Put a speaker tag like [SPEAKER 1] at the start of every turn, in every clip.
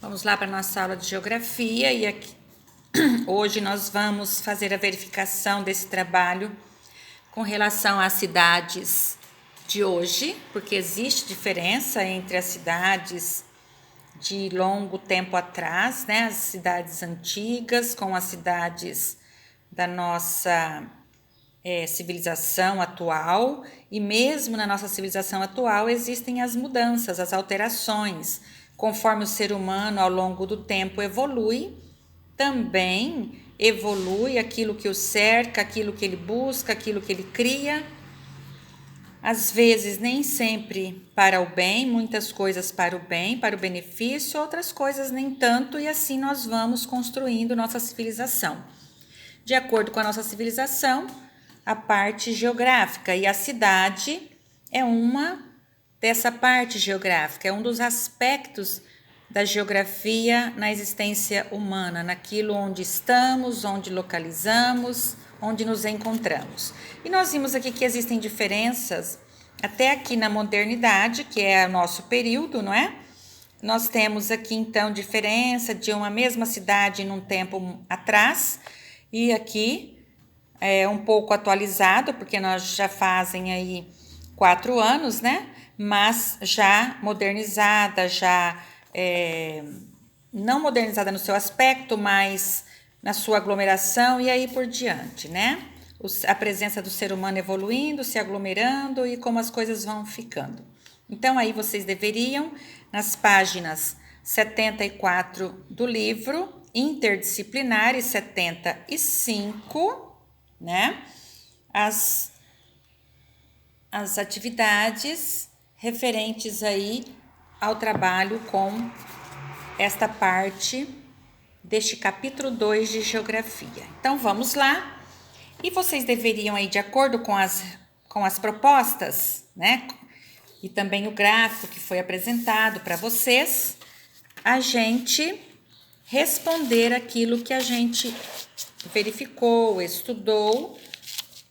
[SPEAKER 1] Vamos lá para a nossa aula de geografia e aqui, hoje nós vamos fazer a verificação desse trabalho com relação às cidades de hoje, porque existe diferença entre as cidades de longo tempo atrás, né? As cidades antigas com as cidades da nossa civilização atual, e mesmo na nossa civilização atual existem as mudanças, as alterações. Conforme o ser humano ao longo do tempo evolui, também evolui aquilo que o cerca, aquilo que ele busca, aquilo que ele cria. Às vezes nem sempre para o bem, muitas coisas para o bem, para o benefício, outras coisas nem tanto, e assim nós vamos construindo nossa civilização. De acordo com a nossa civilização, a parte geográfica, e a cidade é uma dessa parte geográfica, é um dos aspectos da geografia na existência humana, naquilo onde estamos, onde localizamos, onde nos encontramos. E nós vimos aqui que existem diferenças até aqui na modernidade, que é o nosso período, não é? Nós temos aqui então diferença de uma mesma cidade num tempo atrás, e aqui é um pouco atualizado, porque nós já fazem aí 4 anos, né? Mas já modernizada, não modernizada no seu aspecto, mas na sua aglomeração e aí por diante, né? A presença do ser humano evoluindo, se aglomerando e como as coisas vão ficando. Então, aí vocês deveriam, nas páginas 74 do livro, interdisciplinar, e 75, né? As atividades referentes aí ao trabalho com esta parte deste capítulo 2 de geografia. Então, vamos lá. E vocês deveriam aí, de acordo com as propostas, né? E também o gráfico que foi apresentado para vocês, a gente responder aquilo que a gente verificou, estudou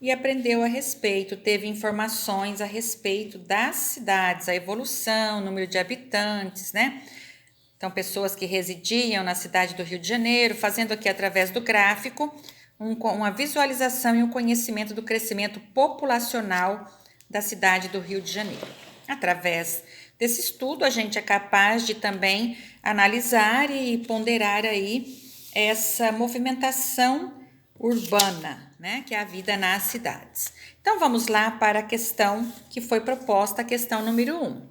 [SPEAKER 1] e aprendeu a respeito, teve informações a respeito das cidades, a evolução, número de habitantes, né? Então, pessoas que residiam na cidade do Rio de Janeiro, fazendo aqui através do gráfico uma visualização e um conhecimento do crescimento populacional da cidade do Rio de Janeiro. Através desse estudo, a gente é capaz de também analisar e ponderar aí essa movimentação urbana, né, que é a vida nas cidades. Então, vamos lá para a questão que foi proposta, a questão número 1.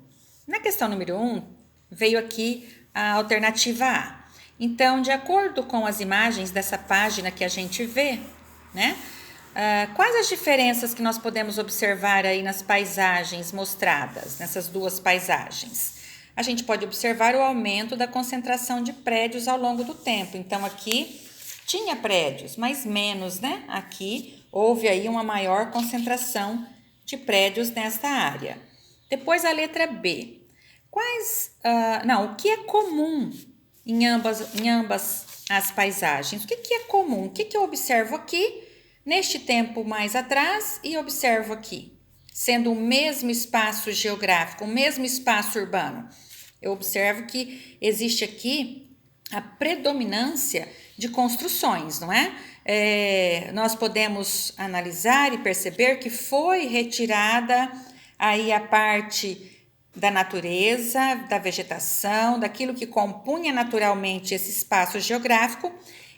[SPEAKER 1] Na questão número 1, veio aqui a alternativa A. Então, de acordo com as imagens dessa página que a gente vê, né, quais as diferenças que nós podemos observar aí nas paisagens mostradas, nessas duas paisagens? A gente pode observar o aumento da concentração de prédios ao longo do tempo. Então, aqui tinha prédios, mas menos, né? Aqui houve aí uma maior concentração de prédios nesta área. Depois a letra B. O que é comum em ambas as paisagens? O que é comum? O que eu observo aqui neste tempo mais atrás e observo aqui? Sendo o mesmo espaço geográfico, o mesmo espaço urbano, eu observo que existe aqui a predominância de construções, não é? Nós podemos analisar e perceber que foi retirada aí a parte da natureza, da vegetação, daquilo que compunha naturalmente esse espaço geográfico,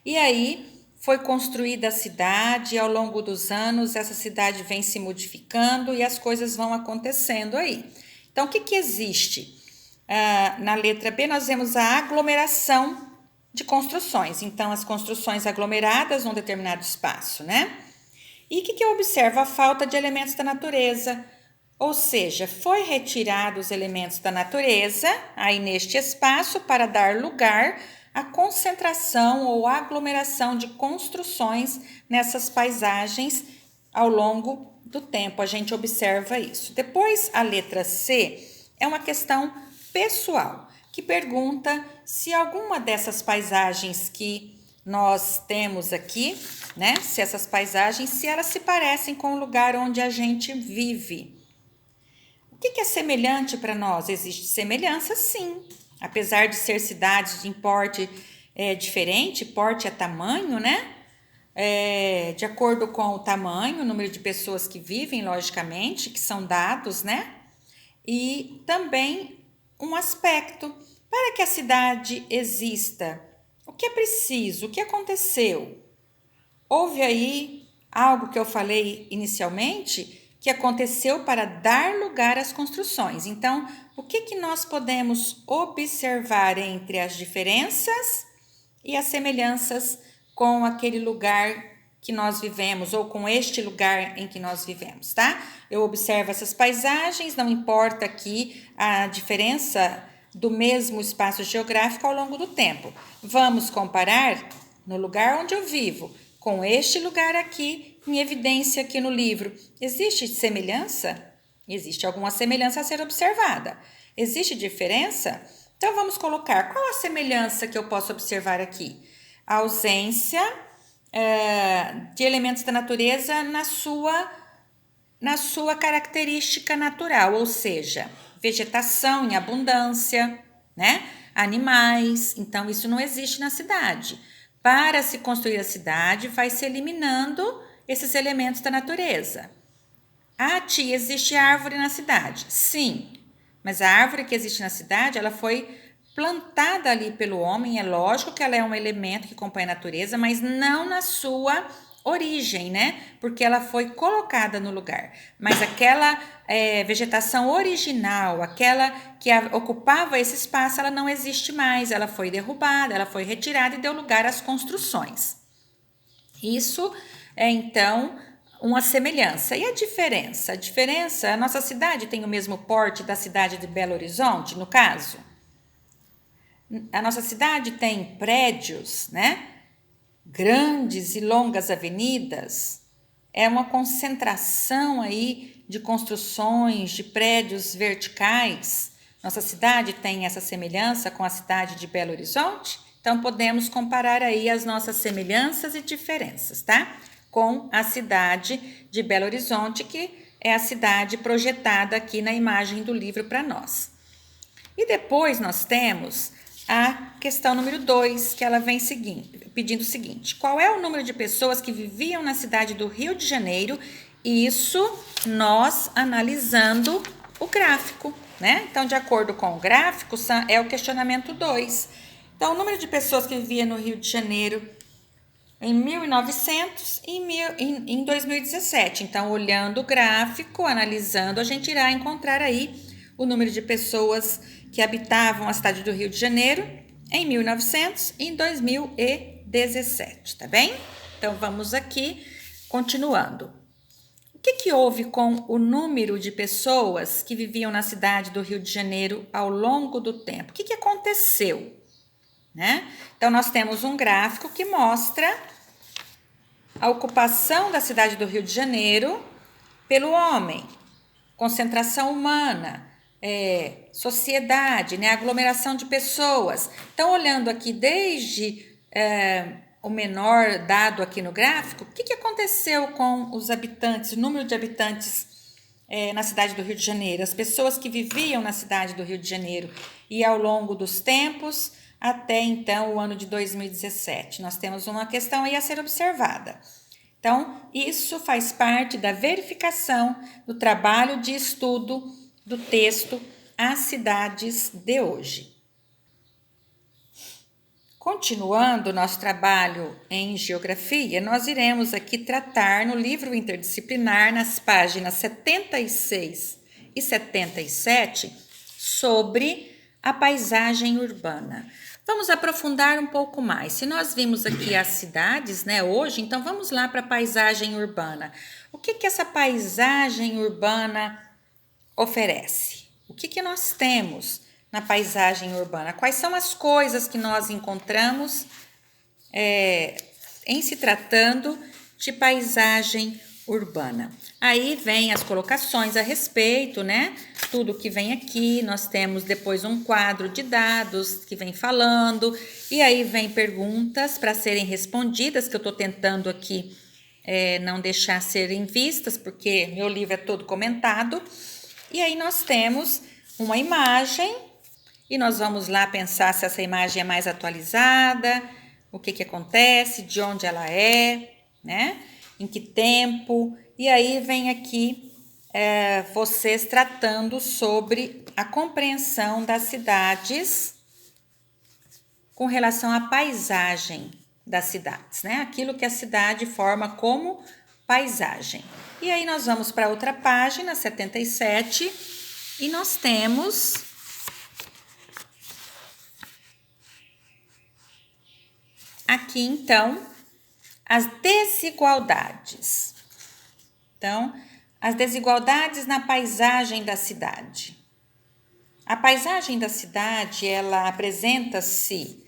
[SPEAKER 1] e aí foi construída a cidade, e ao longo dos anos essa cidade vem se modificando e as coisas vão acontecendo aí. Então, o que existe? Na letra B, nós vemos a aglomeração de construções. Então, as construções aglomeradas num determinado espaço, né? E o que eu observo? A falta de elementos da natureza. Ou seja, foi retirado os elementos da natureza aí neste espaço para dar lugar à concentração ou aglomeração de construções nessas paisagens ao longo do tempo. A gente observa isso. Depois, a letra C é uma questão pessoal, que pergunta se alguma dessas paisagens que nós temos aqui, né, se essas paisagens, se elas se parecem com o lugar onde a gente vive. O que é semelhante para nós? Existe semelhança, sim. apesar de ser cidades de porte diferente, porte é tamanho, né? De acordo com o tamanho, o número de pessoas que vivem, logicamente, que são dados, né? E também um aspecto para que a cidade exista. O que é preciso? O que aconteceu? Houve aí algo que eu falei inicialmente que aconteceu para dar lugar às construções. Então, o que nós podemos observar entre as diferenças e as semelhanças com aquele lugar que nós vivemos ou com este lugar em que nós vivemos, tá? Eu observo essas paisagens, não importa aqui a diferença do mesmo espaço geográfico ao longo do tempo. Vamos comparar no lugar onde eu vivo com este lugar aqui, em evidência aqui no livro. Existe semelhança? Existe alguma semelhança a ser observada. Existe diferença? Então, vamos colocar qual a semelhança que eu posso observar aqui? A ausência de elementos da natureza na sua característica natural, ou seja, vegetação em abundância, né? Animais, então isso não existe na cidade. Para se construir a cidade, vai se eliminando esses elementos da natureza. Ah, tia, existe árvore na cidade? Sim, mas a árvore que existe na cidade, ela foi plantada ali pelo homem. É lógico que ela é um elemento que compõe a natureza, mas não na sua origem, né? Porque ela foi colocada no lugar. Mas aquela vegetação original, aquela que ocupava esse espaço, ela não existe mais. Ela foi derrubada, ela foi retirada e deu lugar às construções. Isso é, então, uma semelhança. E a diferença? A diferença, a nossa cidade tem o mesmo porte da cidade de Belo Horizonte, no caso? A nossa cidade tem prédios, né? Grandes e longas avenidas. É uma concentração aí de construções, de prédios verticais. Nossa cidade tem essa semelhança com a cidade de Belo Horizonte? Então, podemos comparar aí as nossas semelhanças e diferenças, tá? Com a cidade de Belo Horizonte, que é a cidade projetada aqui na imagem do livro para nós. E depois nós temos a questão número 2, que ela vem pedindo o seguinte: qual é o número de pessoas que viviam na cidade do Rio de Janeiro? Isso nós analisando o gráfico, né? Então, de acordo com o gráfico, é o questionamento 2. Então, o número de pessoas que viviam no Rio de Janeiro em 1900 e em 2017. Então, olhando o gráfico, analisando, a gente irá encontrar aí o número de pessoas que habitavam a cidade do Rio de Janeiro em 1900 e em 2017, tá bem? Então, vamos aqui, continuando. O que houve com o número de pessoas que viviam na cidade do Rio de Janeiro ao longo do tempo? O que aconteceu? Né? Então, nós temos um gráfico que mostra a ocupação da cidade do Rio de Janeiro pelo homem, concentração humana, sociedade, né? Aglomeração de pessoas. Então, olhando aqui desde o menor dado aqui no gráfico, o que aconteceu com os habitantes, o número de habitantes na cidade do Rio de Janeiro, as pessoas que viviam na cidade do Rio de Janeiro e ao longo dos tempos até então o ano de 2017. Nós temos uma questão aí a ser observada. Então, isso faz parte da verificação do trabalho de estudo do texto As Cidades de Hoje. Continuando nosso trabalho em geografia, nós iremos aqui tratar no livro interdisciplinar, nas páginas 76 e 77, sobre a paisagem urbana. Vamos aprofundar um pouco mais. Se nós vimos aqui as cidades, né, hoje, então vamos lá para a paisagem urbana. O que essa paisagem urbana oferece? O que nós temos na paisagem urbana? Quais são as coisas que nós encontramos em se tratando de paisagem urbana? Aí vem as colocações a respeito, né? Tudo que vem aqui, nós temos depois um quadro de dados que vem falando, e aí vem perguntas para serem respondidas, que eu estou tentando aqui não deixar serem vistas, porque meu livro é todo comentado. E aí nós temos uma imagem e nós vamos lá pensar se essa imagem é mais atualizada, o que acontece, de onde ela é, né? Em que tempo. E aí vem aqui vocês tratando sobre a compreensão das cidades com relação à paisagem das cidades, né? Aquilo que a cidade forma como paisagem. E aí nós vamos para outra página, 77, e nós temos aqui então as desigualdades. Então, as desigualdades na paisagem da cidade. A paisagem da cidade, ela apresenta-se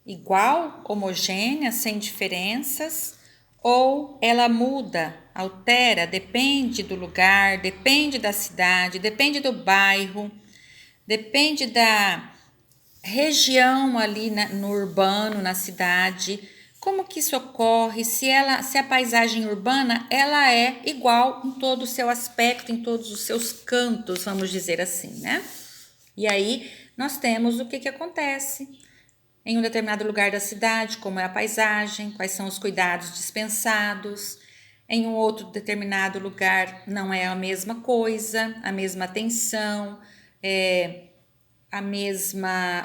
[SPEAKER 1] igual, homogênea, sem diferenças, ou ela muda, altera, depende do lugar, depende da cidade, depende do bairro, depende da região ali no urbano, na cidade. Como que isso ocorre? Se a paisagem urbana ela é igual em todo o seu aspecto, em todos os seus cantos, vamos dizer assim, né? E aí nós temos o que acontece em um determinado lugar da cidade, como é a paisagem, quais são os cuidados dispensados. Em um outro determinado lugar não é a mesma coisa, a mesma atenção,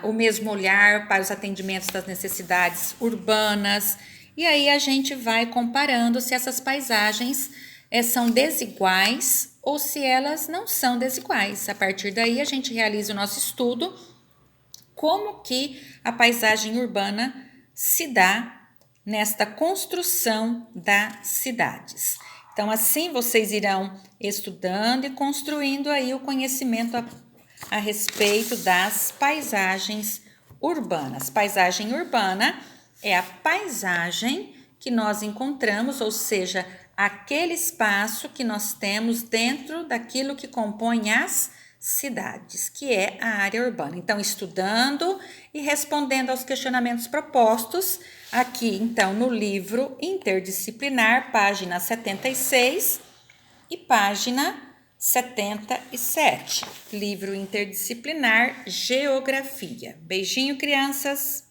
[SPEAKER 1] o mesmo olhar para os atendimentos das necessidades urbanas. E aí a gente vai comparando se essas paisagens são desiguais ou se elas não são desiguais. A partir daí a gente realiza o nosso estudo, como que a paisagem urbana se dá nesta construção das cidades. Então, assim vocês irão estudando e construindo aí o conhecimento a respeito das paisagens urbanas. Paisagem urbana é a paisagem que nós encontramos, ou seja, aquele espaço que nós temos dentro daquilo que compõe as cidades, que é a área urbana. Então, estudando e respondendo aos questionamentos propostos aqui, então, no livro interdisciplinar, página 76 e página 77, livro interdisciplinar Geografia. Beijinho, crianças!